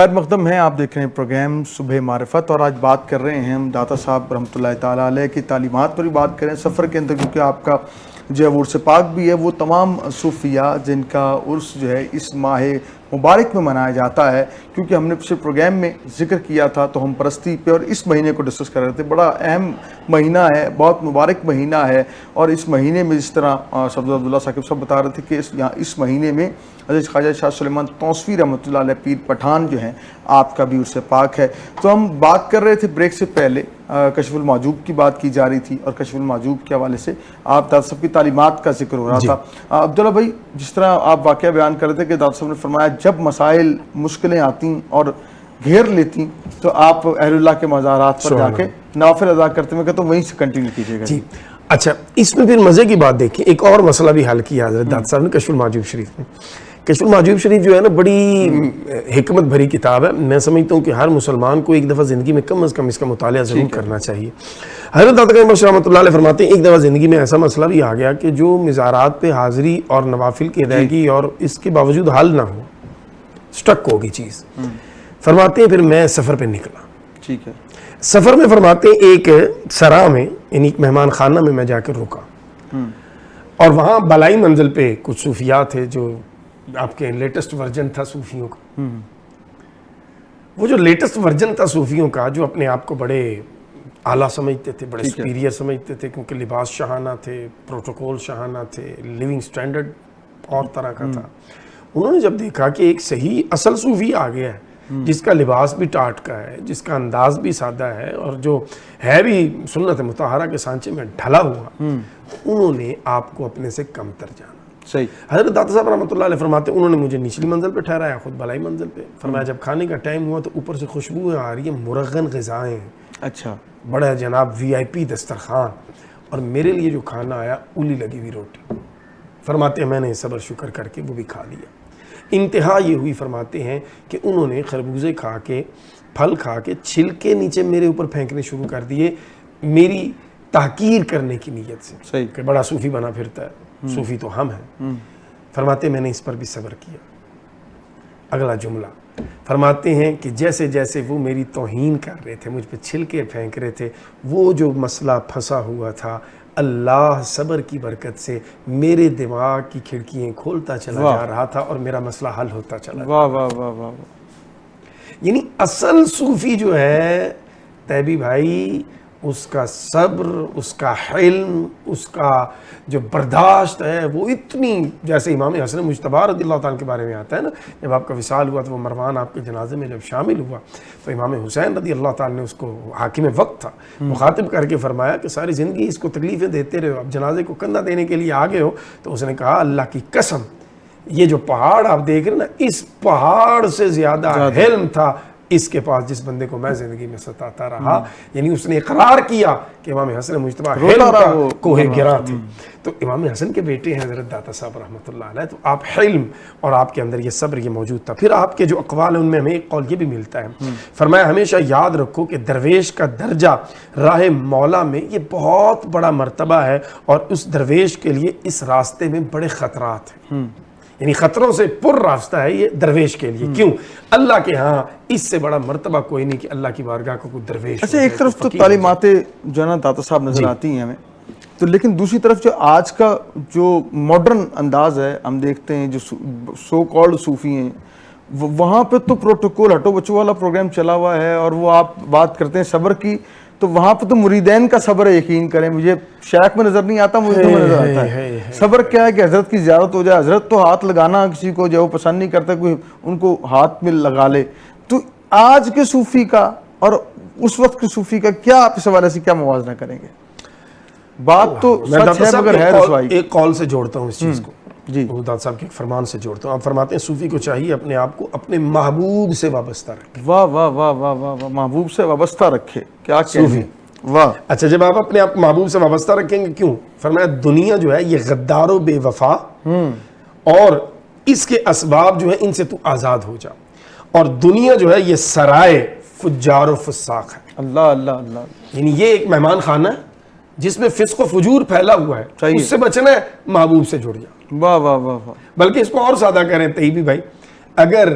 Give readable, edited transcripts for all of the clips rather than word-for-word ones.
خیر مقدم ہے، آپ دیکھ رہے ہیں پروگرام صبح معرفت، اور آج بات کر رہے ہیں ہم داتا صاحب رحمۃ اللہ تعالیٰ علیہ کی تعلیمات پر بھی بات کریں سفر کے اندر، کیونکہ آپ کا جو ہے عرس پاک بھی ہے، وہ تمام صوفیہ جن کا عرس جو ہے اس ماہ مبارک میں منایا جاتا ہے، کیونکہ ہم نے پچھلے پروگرام میں ذکر کیا تھا تو ہم پرستی پہ اور اس مہینے کو ڈسکس کر رہے تھے۔ بڑا اہم مہینہ ہے، بہت مبارک مہینہ ہے، اور اس مہینے میں جس طرح صفدر عبداللہ ثاقب صاحب بتا رہے تھے کہ اس مہینے میں حضرت خواجہ شاہ سلیمان توسوی رحمۃ اللہ علیہ پیر پٹھان جو ہیں آپ کا بھی عرس پاک ہے۔ تو ہم بات کر رہے تھے بریک سے پہلے، کشف المحجوب کی بات کی جا رہی تھی، اور کشف المحجوب کے حوالے سے آپ داتا صاحب کی تعلیمات کا ذکر ہو رہا تھا۔ عبداللہ بھائی، جس طرح آپ واقعہ بیان کر رہے تھے کہ داتا صاحب نے فرمایا جب مسائل مشکلیں آتی اور گھیر لیتی تو آپ اہل اللہ کے مزارات پر جا کے نوافل ادا کرتے ہوئے کہ تو وہیں سے کنٹینیو کیجیے گا۔ جی اچھا، اس میں پھر مزے کی بات دیکھیں، ایک اور مسئلہ بھی حل کیا حضرت داتا صاحب نے کشف المحجوب شریف میں۔ کشف المحجوب شریف جو ہے نا، بڑی حکمت بھری کتاب ہے۔ میں سمجھتا ہوں کہ ہر مسلمان کو ایک دفعہ زندگی میں کم از کم اس کا مطالعہ ضرور کرنا چاہیے۔ حضرت داتا گنج رحمۃ اللہ علیہ فرماتے ہیں ایک دفعہ زندگی میں ایسا مسئلہ بھی آ گیا کہ جو مزارات پہ حاضری اور نوافل کی ادائیگی اور اس کے باوجود حل نہ ہو، سٹک ہوگی چیز۔ فرماتے ہیں پھر میں سفر پہ نکلا۔ ٹھیک ہے۔ سفر میں فرماتے ہیں ایک سرا میں، یعنی ایک مہمان خانہ میں جا کر رکا، اور وہاں بالائی منزل پہ کچھ صوفیاء تھے، جو آپ کے لیٹسٹ ورژن تھا صوفیوں کا۔ وہ جو لیٹسٹ ورژن تھا صوفیوں کا، جو اپنے آپ کو بڑے اعلیٰ سمجھتے تھے، بڑے سپیریئر سمجھتے تھے، کیونکہ لباس شاہانہ تھے، پروٹوکول شاہانہ تھے، لیونگ سٹینڈرڈ اور طرح کا تھا۔ انہوں نے جب دیکھا کہ ایک صحیح اصل صوفی آ گیا ہے، جس کا لباس بھی ٹاٹ کا ہے، جس کا انداز بھی سادہ ہے، اور جو ہے بھی سنت مطہرہ کے سانچے میں ڈھلا ہوا، انہوں نے آپ کو اپنے سے کم تر جانا۔ صحیح۔ حضرت داتا صاحب رحمۃ اللہ علیہ فرماتے ہیں انہوں نے مجھے نچلی منزل پہ ٹھہرایا، خود بالائی منزل پہ۔ فرمایا جب کھانے کا ٹائم ہوا تو اوپر سے خوشبوئیں آ رہی ہیں، مرغن غذائیں، اچھا، بڑا جناب وی آئی پی دسترخوان، اور میرے لیے جو کھانا آیا اولی لگی ہوئی روٹی۔ فرماتے ہیں میں نے صبر شکر کر کے وہ بھی کھا لیا۔ انتہا یہ ہوئی، فرماتے ہیں کہ انہوں نے خربوزے کھا کے، پھل کھا کے چھلکے نیچے میرے اوپر پھینکنے شروع کر دیے، میری تحقیر کرنے کی نیت سے۔ صحیح کہ بڑا صوفی بنا پھرتا ہے، صوفی تو ہم ہیں۔ فرماتے ہیں میں نے اس پر بھی صبر کیا۔ اگلا جملہ فرماتے ہیں کہ جیسے جیسے وہ میری توہین کر رہے تھے، مجھ پہ چھلکے پھینک رہے تھے، وہ جو مسئلہ پھنسا ہوا تھا، اللہ صبر کی برکت سے میرے دماغ کی کھڑکیاں کھولتا چلا جا رہا تھا، اور میرا مسئلہ حل ہوتا چلا۔ واہ واہ واہ واہ۔ یعنی اصل صوفی جو ہے تیبی بھائی، اس کا صبر، اس کا حلم، اس کا جو برداشت ہے، وہ اتنی، جیسے امام حسن مجتبی رضی اللہ تعالیٰ کے بارے میں آتا ہے نا، جب آپ کا وصال ہوا تو وہ مروان آپ کے جنازے میں جب شامل ہوا تو امام حسین رضی اللہ تعالیٰ نے اس کو، حاکم وقت تھا، مخاطب کر کے فرمایا کہ ساری زندگی اس کو تکلیفیں دیتے رہے ہو، اب جنازے کو کندھا دینے کے لیے آگے ہو۔ تو اس نے کہا اللہ کی قسم، یہ جو پہاڑ آپ دیکھ رہے ہیں نا، اس پہاڑ سے زیادہ حلم تھا اس کے پاس جس بندے کو میں زندگی میں ستاتا رہا۔ یعنی اس نے اقرار کیا کہ امام حسن مجتبی حلم کا کوہ گراں تھے۔ تو امام حسن کے بیٹے ہیں حضرت داتا صاحب رحمۃ اللہ علیہ، تو آپ حلم اور آپ کے اندر یہ صبر یہ موجود تھا۔ پھر آپ کے جو اقوال ہیں ان میں ہمیں ایک قول یہ بھی ملتا ہے، فرمایا ہمیشہ یاد رکھو کہ درویش کا درجہ راہ مولا میں یہ بہت بڑا مرتبہ ہے، اور اس درویش کے لیے اس راستے میں بڑے خطرات ہیں، یعنی خطروں سے پر راستہ ہے یہ درویش کے لیے۔ کیوں؟ اللہ کے ہاں اس سے بڑا مرتبہ کوئی نہیں کہ اللہ کی بارگاہ کو کوئی درویش۔ اچھا، ایک طرف تو تعلیمات جو ہے نا داتا صاحب نظر آتی ہیں ہمیں، تو لیکن دوسری طرف جو آج کا جو ماڈرن انداز ہے، ہم دیکھتے ہیں جو سو کالڈ صوفی ہیں، وہاں پہ تو پروٹوکول ہٹو بچو والا پروگرام چلا ہوا ہے، اور وہ آپ بات کرتے ہیں صبر کی، تو وہاں پہ تو مریدین کا صبر ہے، یقین کریں مجھے شیخ میں نظر نہیں آتا، مجھے میں نظر آتا ہے۔ صبر کیا ہے کہ حضرت کی زیارت ہو جائے، حضرت تو ہاتھ لگانا کسی کو جو وہ پسند نہیں کرتا، کوئی ان کو ہاتھ میں لگا لے۔ تو آج کے صوفی کا اور اس وقت کے صوفی کا کیا آپ اس حوالے سے کیا موازنہ کریں گے؟ بات تو سچ ہے مگر ہے رسوائی۔ ایک قول سے جوڑتا ہوں اس چیز کو، جی، داتا صاحب کے ایک فرمان سے جوڑتا ہوں۔ آپ فرماتے ہیں صوفی کو چاہیے اپنے آپ کو اپنے محبوب سے وابستہ رکھے۔ واہ واہ واہ واہ واہ، محبوب سے وابستہ رکھے، کیا صوفی، واہ۔ اچھا، جب آپ اپنے آپ محبوب سے وابستہ رکھیں گے، کیوں؟ فرمایا دنیا جو ہے یہ غدار و بے وفا، اور اس کے اسباب جو ہے ان سے تو آزاد ہو جا، اور دنیا جو ہے یہ سرائے فجار و فساق ہے۔ اللہ اللہ اللہ، یعنی یہ ایک مہمان خانہ ہے جس میں فسق و فجور پھیلا ہوا ہے، اس سے بچنا ہے، محبوب سے جڑ جا۔ واہ واہ واہ واہ۔ بلکہ اس کو اور سادہ کریں طیبی بھائی، اگر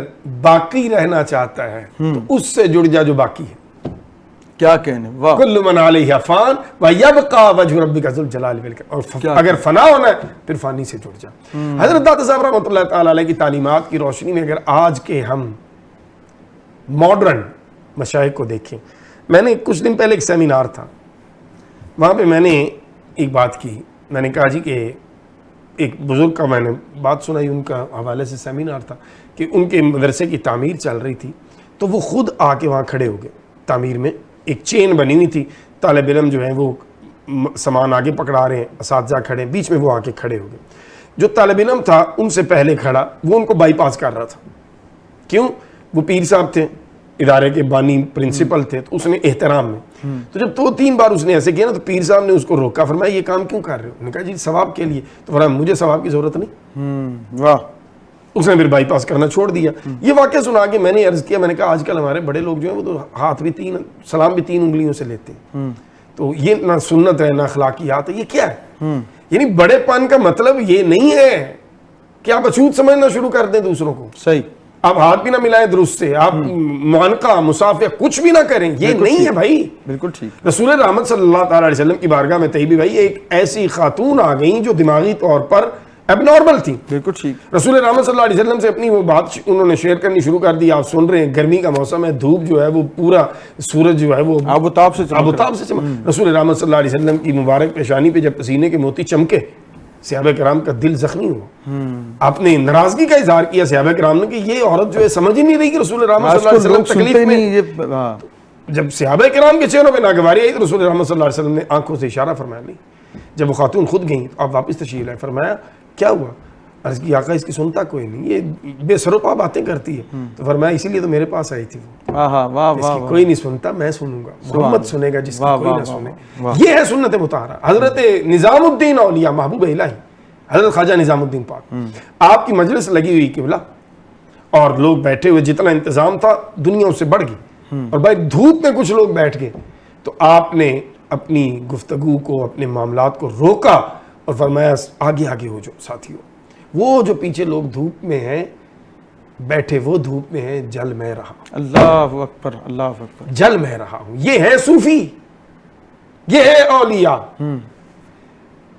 باقی رہنا چاہتا ہے تو اس سے جڑ جا جو باقی ہے. کیا کہنے, واہ. کل من علیہ فان ویبقى وجہ ربک ذو الجلال والاکرام. اور اگر فنا ہونا ہے پھر فانی سے جڑ جا. حضرت داتا صاحب رحمۃ اللہ تعالی علیہ کی تعلیمات کی روشنی میں اگر آج کے ہم ماڈرن مشائخ کو دیکھیں, میں نے کچھ دن پہلے ایک سیمینار تھا, وہاں پہ میں نے ایک بات کی. میں نے کہا جی کہ ایک بزرگ کا میں نے بات سنائی, ان کا حوالے سے سیمینار تھا کہ ان کے مدرسے کی تعمیر چل رہی تھی, تو وہ خود آ کے وہاں کھڑے ہو گئے. تعمیر میں ایک چین بنی ہوئی تھی, طالب علم جو ہیں وہ سامان آگے پکڑا رہے ہیں, اساتذہ کھڑے ہیں, بیچ میں وہ آ کے کھڑے ہو گئے. جو طالب علم تھا ان سے پہلے کھڑا, وہ ان کو بائی پاس کر رہا تھا. کیوں؟ وہ پیر صاحب تھے, ادارے کے بانی پرنسپل تھے, تو اس نے احترام میں تو جب 2-3 بار اس نے ایسے کیا نا, تو پیر صاحب نے اس کو روکا, فرمایا یہ کام کیوں کر رہے ہو؟ انہوں نے کہا جی ثواب کے لیے. تو فرمایا مجھے ثواب کی ضرورت نہیں. واہ. اس نے پھر بائی پاس کرنا چھوڑ دیا. یہ واقعہ سنا کے میں نے عرض کیا, میں نے کہا آج کل ہمارے بڑے لوگ جو ہیں وہ تو ہاتھ بھی 3 سلام بھی 3 انگلیوں سے لیتے ہیں. تو یہ نہ سنت ہے نہ اخلاقیات ہے, یہ کیا ہے؟ یعنی بڑے پن کا مطلب یہ نہیں ہے کہ آپ اچھوت سمجھنا شروع کر دیں دوسروں کو. صحیح. آپ ہاتھ بھی نہ ملائیں درست سے, آپ معانقہ مصافحہ کچھ بھی نہ کریں, یہ نہیں ہے بھائی. بالکل ٹھیک. رسول رحمت صلی اللہ تعالی علیہ وسلم کی بارگاہ میں طیبی بھائی ایک ایسی خاتون آ گئیں جو دماغی طور پر اب نارمل تھی. بالکل ٹھیک. رسول رحمت صلی اللہ علیہ وسلم سے اپنی وہ بات انہوں نے شیئر کرنی شروع کر دی. آپ سن رہے ہیں, گرمی کا موسم ہے, دھوپ جو ہے وہ پورا, سورج جو ہے وہ آبوتاب سے چمک. رسول رحمت صلی اللہ علیہ وسلم کی مبارک پیشانی پہ جب پسینے کے موتی چمکے, صحابہ کرام کا دل زخمی ہوا. آپ نے ناراضگی کا اظہار کیا صحابہ کرام نے کہ یہ عورت جو ہے سمجھ ہی نہیں رہی کہ رسول رحمت صلی اللہ علیہ وسلم تکلیف میں. جب صحابہ کرام کے چہروں پہ ناگواری آئی تو رسول رحمت صلی اللہ علیہ وسلم نے آنکھوں سے اشارہ فرمایا. نہیں, جب وہ خاتون خود گئیں تو آپ واپس تشریف لائے. فرمایا کیا ہوا؟ عرض کی آقا اس کی سنتا کوئی نہیں, یہ بے سروپا باتیں کرتی ہے. تو فرمایا اسی لیے تو میرے پاس آئی تھی وہ, اس کی کوئی نہیں سنتا, میں سنوں گا, محمد سنے گا جس کی کوئی نہ سنے. یہ ہے سنت مطہرہ. حضرت نظام الدین اولیاء محبوب الہی حضرت خواجہ نظام الدین پاک, آپ کی مجلس لگی ہوئی قبلہ, اور لوگ بیٹھے ہوئے, جتنا انتظام تھا دنیا اس سے بڑھ گئی. اور بھائی دھوپ میں کچھ لوگ بیٹھ گئے, تو آپ نے اپنی گفتگو کو, اپنے معاملات کو روکا اور فرمایا آگے آگے ہو جو ساتھیوں, وہ جو پیچھے لوگ دھوپ میں ہیں بیٹھے, وہ دھوپ میں ہیں, جل میں رہا. اللہ اکبر, اللہ اکبر. جل میں رہا ہوں. یہ ہے صوفی, یہ ہے اولیاء.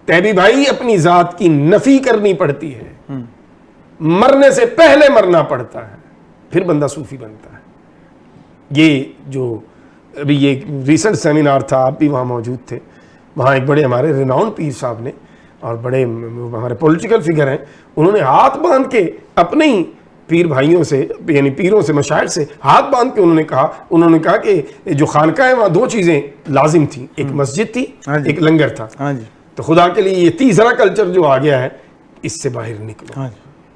تیبی بھائی اپنی ذات کی نفی کرنی پڑتی ہے, مرنے سے پہلے مرنا پڑتا ہے, پھر بندہ صوفی بنتا ہے. یہ جو ابھی یہ ریسنٹ سیمینار تھا, آپ بھی وہاں موجود تھے, وہاں ایک بڑے ہمارے ریناؤنڈ پیر صاحب نے, اور بڑے ہمارے پولیٹیکل فگر ہیں, انہوں نے ہاتھ باندھ کے اپنے ہی پیر بھائیوں سے, یعنی پیروں سے, مشاہد سے ہاتھ باندھ کے انہوں نے کہا کہ جو خانقاہ ہے وہاں 2 چیزیں لازم تھیں, ایک مسجد تھی, ایک لنگر تھا. تو خدا کے لیے یہ تیسرا کلچر جو آ گیا ہے, اس سے باہر نکلو.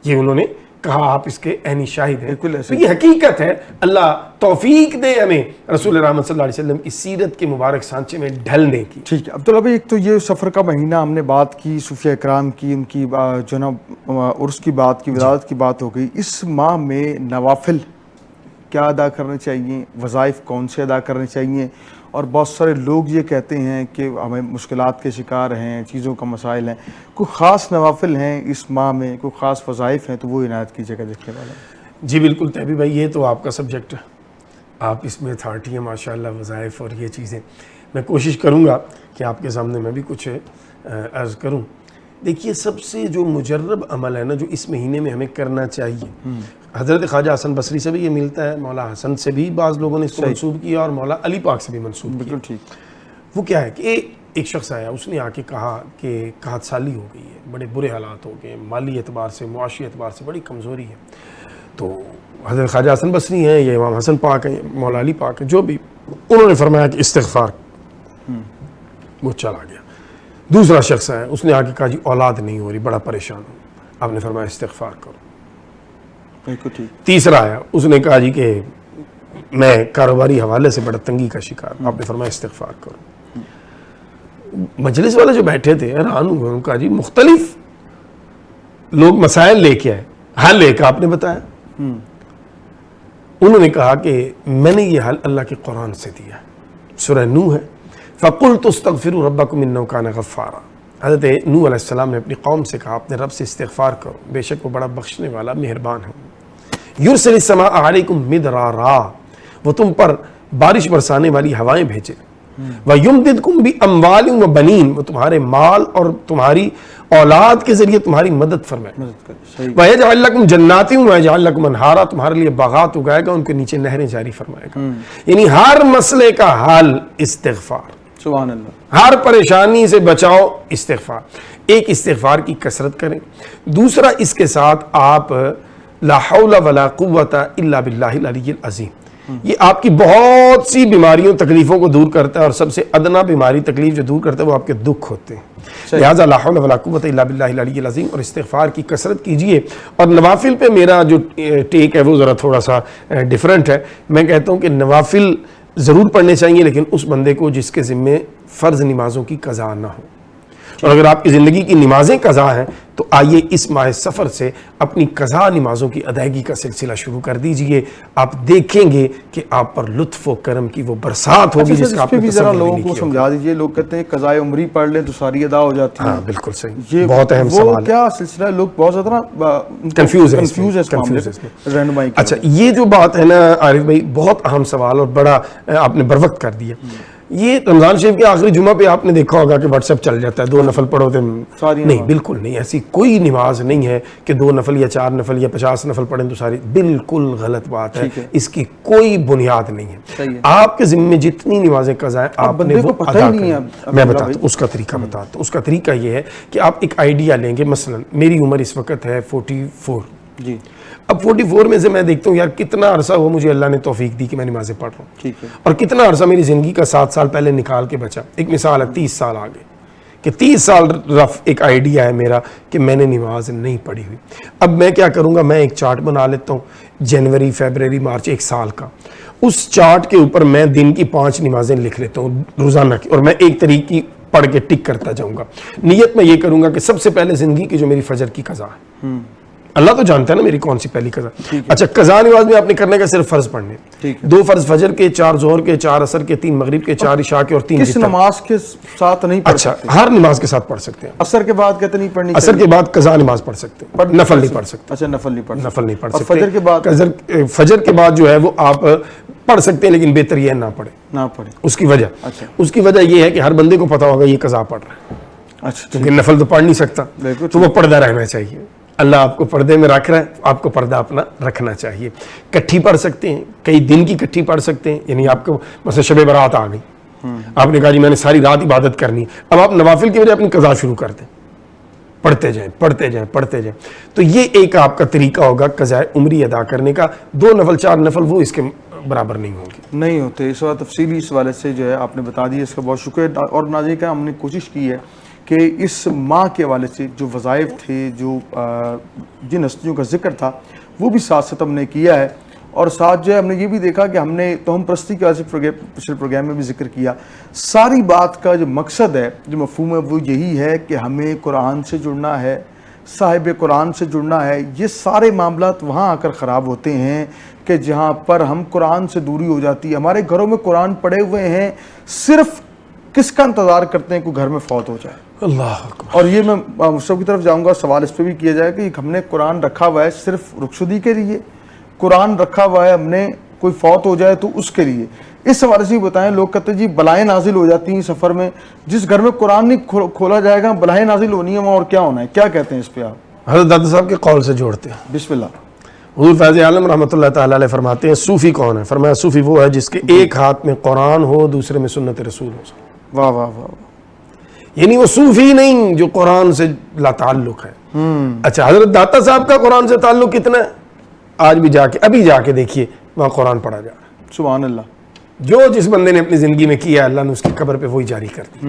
یہ انہوں نے کہا, آپ اس کے عینی شاہد ہیں. تو یہ حقیقت ہے. اللہ توفیق دے ہمیں رسول رحمت صلی اللہ علیہ وسلم کی سیرت کے مبارک سانچے میں ڈھلنے کی. ٹھیک ہے عبداللہ بھائی, ایک تو یہ سفر کا مہینہ ہم نے بات کی, صوفیہ اکرام کی, ان کی جو نا عرس کی بات کی, ولادت کی بات ہو گئی. اس ماہ میں نوافل کیا ادا کرنے چاہیے, وظائف کون سے ادا کرنے چاہیے؟ اور بہت سارے لوگ یہ کہتے ہیں کہ ہمیں مشکلات کے شکار ہیں, چیزوں کا مسائل ہیں, کوئی خاص نوافل ہیں اس ماہ میں, کوئی خاص وظائف ہیں تو وہ عنایت کیجیے گا دیکھنے والا. جی بالکل تیبی بھائی, یہ تو آپ کا سبجیکٹ ہے, آپ اس میں اتھارٹی ہیں ماشاءاللہ, وظائف اور یہ چیزیں. میں کوشش کروں گا کہ آپ کے سامنے میں بھی کچھ عرض کروں. دیکھیے سب سے جو مجرب عمل ہے نا, جو اس مہینے میں ہمیں کرنا چاہیے, حضرت خواجہ حسن بصری سے بھی یہ ملتا ہے, مولا حسن سے بھی بعض لوگوں نے اس کو منسوب کیا, اور مولا علی پاک سے بھی منسوب کیا. بالکل ٹھیک. وہ کیا ہے کہ ایک شخص آیا, اس نے آ کے کہا کہ قحط سالی ہو گئی ہے, بڑے برے حالات ہو گئے, مالی اعتبار سے, معاشی اعتبار سے بڑی کمزوری ہے. تو حضرت خواجہ حسن بصری ہیں, یہ امام حسن پاک ہیں, مولا علی پاک ہیں, جو بھی, انہوں نے فرمایا کہ استغفار. وہ چلا گیا. دوسرا شخص ہے, اس نے آ کے کہا جی اولاد نہیں ہو رہی, بڑا پریشان ہوں. آپ نے فرمایا استغفار کرو. تیسرا آیا, اس نے کہا جی کہ میں کاروباری حوالے سے بڑا تنگی کا شکار ہوں. آپ نے فرمایا استغفار کرو. مجلس والے جو بیٹھے تھے حیران ہوئے, انہوں نے کہا جی مختلف لوگ مسائل لے کے آئے, حل ایک آپ نے بتایا. انہوں نے کہا کہ میں نے یہ حل اللہ کے قرآن سے دیا ہے, سورہ نوح ہے, فَقُلْتُ اسْتَغْفِرُوا رَبَّكُمْ إِنَّهُ كَانَ غَفَّارًا. حضرت نوح علیہ السلام نے اپنی قوم سے کہا اپنے رب سے استغفار کرو, بے شک وہ بڑا بخشنے والا مہربان ہے. یرسل السماء علیکم مدرارا، وہ تم پر بارش برسانے والی ہوائیں بھیجے، وَيُمْدِدْكُمْ بِأَمْوَالٍ وَبَنِينَ، وہ تمہارے مال اور تمہاری اولاد کے ذریعے تمہاری مدد فرمائے، وَيَجْعَلْ لَكُمْ جَنَّاتٍ وَيَجْعَلْ لَكُمْ أَنْهَارًا، تمہارے لیے باغات اگائے گا، ان کے نیچے نہریں جاری فرمائے گا۔ یعنی ہر مسئلے کا حل استغفار، سبحان اللہ، ہر پریشانی سے بچاؤ استغفار۔ ایک استغفار کی کثرت کریں، دوسرا اس کے ساتھ آپ لا حول ولا قوت الا باللہ العلی العظیم، یہ آپ کی بہت سی بیماریوں تکلیفوں کو دور کرتا ہے، اور سب سے ادنا بیماری تکلیف جو دور کرتا ہے وہ آپ کے دکھ ہوتے ہیں۔ لہٰذا لا حول ولا قوت الا باللہ العلی العظیم اور استغفار کی کثرت کیجئے۔ اور نوافل پہ میرا جو ٹیک ہے وہ ذرا تھوڑا سا ڈیفرنٹ ہے، میں کہتا ہوں کہ نوافل ضرور پڑھنے چاہیے، لیکن اس بندے کو جس کے ذمے فرض نمازوں کی قضا نہ ہو۔ اور اگر آپ کی زندگی کی نمازیں قضا ہیں تو آئیے اس ماہ سفر سے اپنی قضا نمازوں کی ادائیگی کا سلسلہ شروع کر دیجئے، آپ دیکھیں گے کہ آپ پر لطف و کرم کی وہ برسات ہوگی جس کا آپ نے بھی ذرا لوگوں کو سمجھا دیجئے۔ لوگ کہتے ہیں قضاء عمری پڑھ لیں تو ساری ادا ہو جاتی ہے۔ ہاں بالکل صحیح، یہ بہت اہم سوال ہے۔ وہ کیا سلسلہ ہے، لوگ بہت زیادہ نا کنفیوز ہے اس معاملے میں، رہنمائی۔ اچھا یہ جو بات ہے نا عارف بھائی، بہت اہم سوال اور بڑا آپ نے بروقت کر دیا۔ یہ رمضان شریف کے آخری جمعہ پہ آپ نے دیکھا ہوگا کہ واٹس ایپ چل جاتا ہے، 2 نفل پڑھو تو نہیں، بالکل نہیں، ایسی کوئی نماز نہیں ہے کہ 2 نفل یا 4 نفل یا 50 نفل پڑھیں تو ساری، بالکل غلط بات ہے، اس کی کوئی بنیاد نہیں ہے۔ آپ کے ذمے جتنی نمازیں قضا ہیں آپ نے وہ ادا کرنی۔ میں بتاتا ہوں اس کا طریقہ، بتاتا ہوں اس کا طریقہ یہ ہے کہ آپ ایک آئیڈیا لیں گے، مثلا میری عمر اس وقت ہے 44 جی، اب 44 میں سے میں دیکھتا ہوں یار کتنا عرصہ ہوا مجھے اللہ نے توفیق دی کہ میں نمازیں پڑھ رہا ہوں، ٹھیک ہے، اور کتنا عرصہ میری زندگی کا 7 سال پہلے نکال کے بچا، ایک مثال ہے 30 سال آگے، کہ 30 سال رف ایک آئیڈیا ہے میرا کہ میں نے نماز نہیں پڑھی ہوئی۔ اب میں کیا کروں گا، میں ایک چارٹ بنا لیتا ہوں، جنوری فیبرری مارچ 1 سال کا، اس چارٹ کے اوپر میں دن کی 5 نمازیں لکھ لیتا ہوں روزانہ کی، اور میں ایک طریقے کی پڑھ کے ٹک کرتا جاؤں گا۔ نیت میں یہ کروں گا کہ سب سے پہلے زندگی کی جو میری فجر کی قضا ہے، اللہ تو جانتا ہے نا میری کون سی پہلی قضا۔ اچھا قضا نماز میں آپ نے کرنے کا صرف فرض پڑھنے، 2 فرض فجر کے، 4 ظہر کے، 4 عصر کے، 3 مغرب کے، 4 عشاء کے اور 3 کس نماز کے ساتھ نہیں پڑھ سکتے؟ اچھا ہر نماز کے ساتھ پڑھ سکتے ہیں۔ عصر کے بعد کہتے نہیں پڑھنی، عصر کے بعد قضا نماز پڑھ سکتے ہیں، نفل نہیں پڑھ سکتے۔ اچھا نفل نہیں پڑھ سکتے، نفل نہیں پڑھ اور سکتے۔ فجر کے بعد، فجر کے بعد جو ہے وہ آپ پڑھ سکتے ہیں، لیکن بہتر یہ نہ پڑھیں۔ اس کی وجہ یہ ہے کہ ہر بندے کو پتا ہوگا یہ قضا پڑھ رہا ہے، اچھا کیونکہ نفل تو پڑھ نہیں سکتا، تو وہ پردہ رہنا چاہیے۔ اللہ آپ کو پردے میں رکھ رہا ہے، آپ کو پردہ اپنا رکھنا چاہیے۔ کٹھی پڑھ سکتے ہیں، کئی دن کی کٹھی پڑھ سکتے ہیں، یعنی آپ کو مثلا شب برات آ گئی، آپ نے کہا جی میں نے ساری رات عبادت کرنی، اب آپ نوافل کی وجہ اپنی قضا شروع کر دیں، پڑھتے جائیں پڑھتے جائیں پڑھتے جائیں، تو یہ ایک آپ کا طریقہ ہوگا قضاء عمری ادا کرنے کا۔ 2 نفل 4 نفل وہ اس کے برابر نہیں ہوں گے، نہیں ہوتے۔ اس وقت تفصیلی اس والے سے جو ہے آپ نے بتا دیا، اس کا بہت شکریہ۔ اور ناظرین کا ہم نے کوشش کی ہے کہ اس ماہ کے حوالے سے جو وظائف تھے، جو جن ہستیوں کا ذکر تھا وہ بھی ساتھ ساتھ ہم نے کیا ہے، اور ساتھ جو ہے ہم نے یہ بھی دیکھا کہ ہم نے توہم پرستی کے حوالے سے پچھلے پروگرام میں بھی ذکر کیا۔ ساری بات کا جو مقصد ہے، جو مفہوم ہے، وہ یہی ہے کہ ہمیں قرآن سے جڑنا ہے، صاحب قرآن سے جڑنا ہے۔ یہ سارے معاملات وہاں آ کر خراب ہوتے ہیں کہ جہاں پر ہم قرآن سے دوری ہو جاتی ہے۔ ہمارے گھروں میں قرآن پڑھے ہوئے ہیں، صرف کس کا انتظار کرتے ہیں کوئی گھر میں فوت ہو جائے۔ اللہ اکبر۔ اور یہ میں مصطفیٰ کی طرف جاؤں گا، سوال اس پہ بھی کیا جائے کہ ہم نے قرآن رکھا ہوا ہے صرف رخصتی کے لیے، قرآن رکھا ہوا ہے ہم نے کوئی فوت ہو جائے تو اس کے لیے۔ اس حوالے سے بھی بتائیں، لوگ کہتے ہیں جی بلائیں نازل ہو جاتی ہیں سفر میں، جس گھر میں قرآن نہیں کھولا جائے گا بلائیں نازل ہونی ہے وہاں، اور کیا ہونا ہے؟ کیا کہتے ہیں اس پہ آپ؟ حضرت دادا صاحب کے قول سے جوڑتے ہیں، بسم اللہ۔ حضور فیض عالم رحمۃ اللہ تعالیٰ علیہ فرماتے ہیں صوفی کون ہے؟ فرمایا صوفی وہ ہے جس کے ایک ہاتھ میں قرآن ہو، دوسرے میں سنت رسول ہو۔ واہ واہ واہ، یعنی وہ صوفی نہیں جو قرآن سے لا تعلق ہے۔ اچھا حضرت داتا صاحب کا قرآن سے تعلق کتنا ہے؟ آج بھی ابھی جا کے دیکھیے وہاں قرآن پڑھا جا رہا ہے۔ سبحان اللہ۔ جو جس بندے نے اپنی زندگی میں کیا اللہ نے اس کی قبر پہ وہی جاری کر دی۔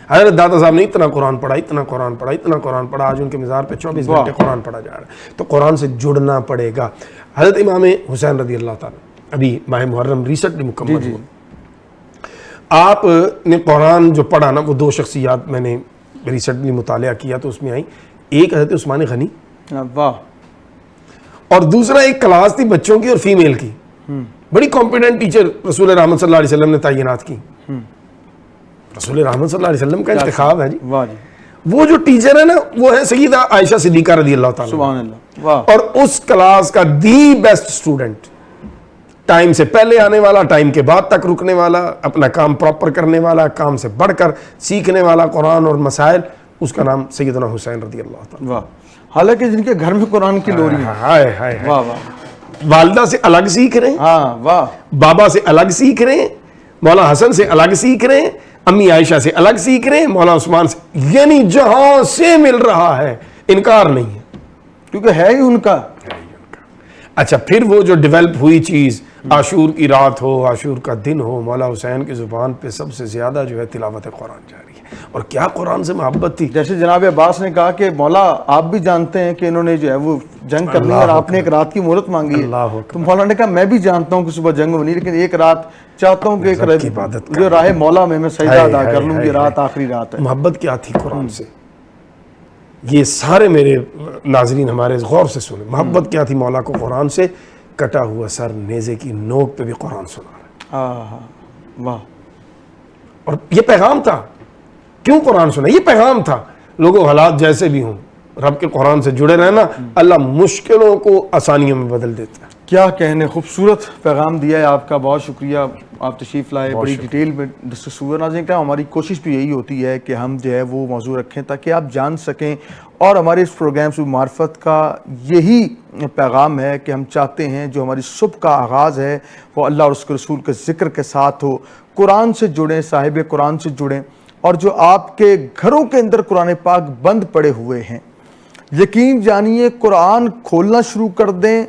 حضرت داتا صاحب نے اتنا قرآن پڑھا، اتنا قرآن پڑھا، اتنا قرآن پڑھا، آج ان کے مزار پہ 24 گھنٹے قرآن پڑھا جا رہا ہے۔ تو قرآن سے جڑنا پڑے گا۔ حضرت امام حسین رضی اللہ تعالیٰ ابھی ماہ محرم ریسنٹلی مکمل ہوا، آپ نے قرآن جو پڑھا نا وہ 2 شخصیات میں نے ریسنٹلی مطالعہ کیا تو اس میں آئی، ایک حضرت عثمان غنی، واہ، اور دوسرا ایک کلاس تھی بچوں کی اور فیمیل کی، بڑی کمپیٹنٹ ٹیچر رسول رحمت صلی اللہ علیہ وسلم نے تعینات کی۔ رسول رحمت صلی اللہ علیہ وسلم کا انتخاب ہے جی، واہ جی، وہ جو ٹیچر ہے نا وہ ہے سیدہ عائشہ صدیقہ رضی اللہ تعالیٰ سبحان اللہ، واہ، اور اس کلاس کا دی بیسٹ اسٹوڈنٹ، ٹائم سے پہلے آنے والا، ٹائم کے بعد تک رکنے والا، اپنا کام پراپر کرنے والا، کام سے بڑھ کر سیکھنے والا قرآن اور مسائل، اس کا نام سیدنا حسین رضی اللہ تعالیٰ. واہ، حالانکہ جن کے گھر میں قرآن کی لوری ہے. ہائے ہائے، واہ واہ، والدہ سے الگ سیکھ رہے ہیں، ہاں واہ، بابا سے الگ سیکھ رہے ہیں، مولا حسن سے الگ سیکھ رہے ہیں، امی عائشہ سے الگ سیکھ رہے ہیں، مولا عثمان سے، یعنی جہاں سے مل رہا ہے، انکار نہیں ہے کیونکہ ہے ہی ان کا. اچھا پھر وہ جو ڈیولپ ہوئی چیز، عاشور کی رات ہو، عاشور کا دن ہو، مولا حسین کی زبان پہ سب سے زیادہ جو ہے تلاوت قرآن جاری ہے. اور کیا قرآن سے محبت تھی. جیسے جناب عباس نے کہا کہ مولا آپ بھی جانتے ہیں کہ انہوں نے جو ہے وہ جنگ کرنی ہے اور آپ نے ایک رات کی مہلت مانگی ہے. اللہ اکبر. تو مولا نے کہا میں بھی جانتا ہوں کہ صبح جنگ ہونی، لیکن ایک رات چاہتا ہوں کہ ایک رب کی عبادت جو راہ مولا میں سجدہ ادا کر لوں. یہ رات آخری رات ہے. محبت کیا تھی قرآن سے، یہ سارے میرے ناظرین ہمارے غور سے سنیں. محبت کیا تھی مولا کو قرآن سے. کٹا ہوا سر نیزے کی نوک پہ بھی قرآن سنا رہا ہے. واہ، اور یہ پیغام تھا. کیوں قرآن سنا؟ یہ پیغام تھا. لوگوں حالات جیسے بھی ہوں، رب کے قرآن سے جڑے رہنا، اللہ مشکلوں کو آسانیوں میں بدل دیتا ہے. کیا کہنے، خوبصورت پیغام دیا ہے آپ کا. بہت شکریہ، آپ تشریف لائے، بڑی ڈیٹیل میں ڈسکس ہوا. ناظرین کرام، ہماری کوشش بھی یہی ہوتی ہے کہ ہم جو ہے وہ موضوع رکھیں تاکہ آپ جان سکیں، اور ہمارے اس پروگرام سے معرفت کا یہی پیغام ہے کہ ہم چاہتے ہیں جو ہماری صبح کا آغاز ہے وہ اللہ اور اس کے رسول کے ذکر کے ساتھ ہو. قرآن سے جڑیں، صاحب قرآن سے جڑیں، اور جو آپ کے گھروں کے اندر قرآن پاک بند پڑے ہوئے ہیں، یقین جانیے قرآن کھولنا شروع کر دیں،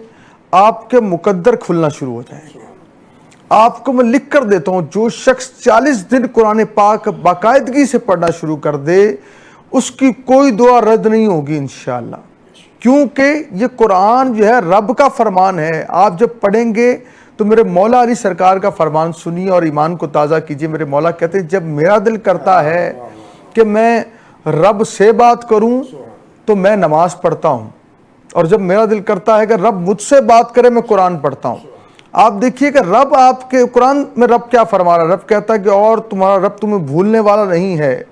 آپ کے مقدر کھلنا شروع ہو جائیں گے. آپ کو میں لکھ کر دیتا ہوں، جو شخص 40 دن قرآن پاک باقاعدگی سے پڑھنا شروع کر دے، اس کی کوئی دعا رد نہیں ہوگی انشاءاللہ. کیونکہ یہ قرآن جو ہے رب کا فرمان ہے. آپ جب پڑھیں گے تو میرے مولا علی سرکار کا فرمان سنیے اور ایمان کو تازہ کیجئے. میرے مولا کہتے ہیں جب میرا دل کرتا ہے کہ میں رب سے بات کروں تو میں نماز پڑھتا ہوں، اور جب میرا دل کرتا ہے کہ رب مجھ سے بات کرے میں قرآن پڑھتا ہوں. آپ دیکھیے کہ رب آپ کے قرآن میں رب کیا فرما رہا ہے. رب کہتا ہے کہ اور تمہارا رب تمہیں بھولنے والا نہیں ہے.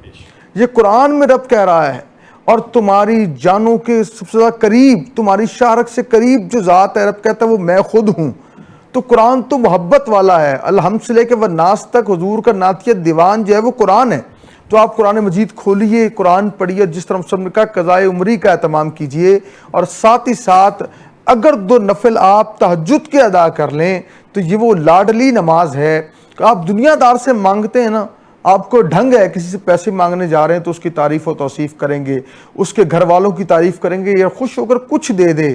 یہ قرآن میں رب کہہ رہا ہے. اور تمہاری جانوں کے سب سے زیادہ قریب، تمہاری شارک سے قریب جو ذات ہے، رب کہتا ہے وہ میں خود ہوں. تو قرآن تو محبت والا ہے. الحمد سے لے کے والناس تک حضور کا نعتیہ دیوان جو ہے وہ قرآن ہے. تو آپ قرآن مجید کھولیے، قرآن پڑھیے، جس طرح سب نے کہا قضائے عمری کا اہتمام کیجئے، اور ساتھ ہی ساتھ اگر 2 نفل آپ تہجد کے ادا کر لیں تو یہ وہ لاڈلی نماز ہے کہ آپ دنیا دار سے مانگتے ہیں نا، آپ کو ڈھنگ ہے کسی سے پیسے مانگنے جا رہے ہیں تو اس کی تعریف و توصیف کریں گے، اس کے گھر والوں کی تعریف کریں گے، یا خوش ہو کر کچھ دے دے.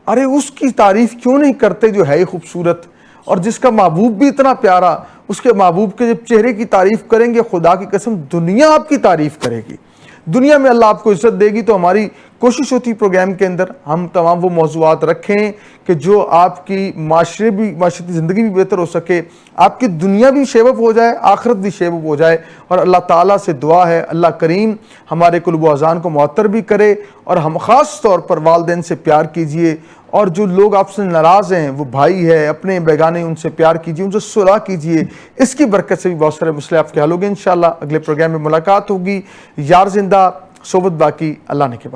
ارے اس کی تعریف کیوں نہیں کرتے جو ہے ہی خوبصورت، اور جس کا محبوب بھی اتنا پیارا، اس کے محبوب کے جب چہرے کی تعریف کریں گے، خدا کی قسم دنیا آپ کی تعریف کرے گی. دنیا میں اللہ آپ کو عزت دے گی. تو ہماری کوشش ہوتی پروگرام کے اندر ہم تمام وہ موضوعات رکھیں کہ جو آپ کی معاشرتی زندگی بھی بہتر ہو سکے، آپ کی دنیا بھی شیپ اپ ہو جائے، آخرت بھی شیپ اپ ہو جائے. اور اللہ تعالیٰ سے دعا ہے اللہ کریم ہمارے قلوب و اذان کو معطر بھی کرے، اور ہم خاص طور پر والدین سے پیار کیجئے، اور جو لوگ آپ سے ناراض ہیں، وہ بھائی ہے، اپنے بیگانے، ان سے پیار کیجئے، ان سے صلح کیجئے. اس کی برکت سے بھی بہت سارے مسئلے آپ کے حل ہوں گے انشاءاللہ. اگلے پروگرام میں ملاقات ہوگی. یار زندہ، صحبت باقی. اللہ نے کے بعد.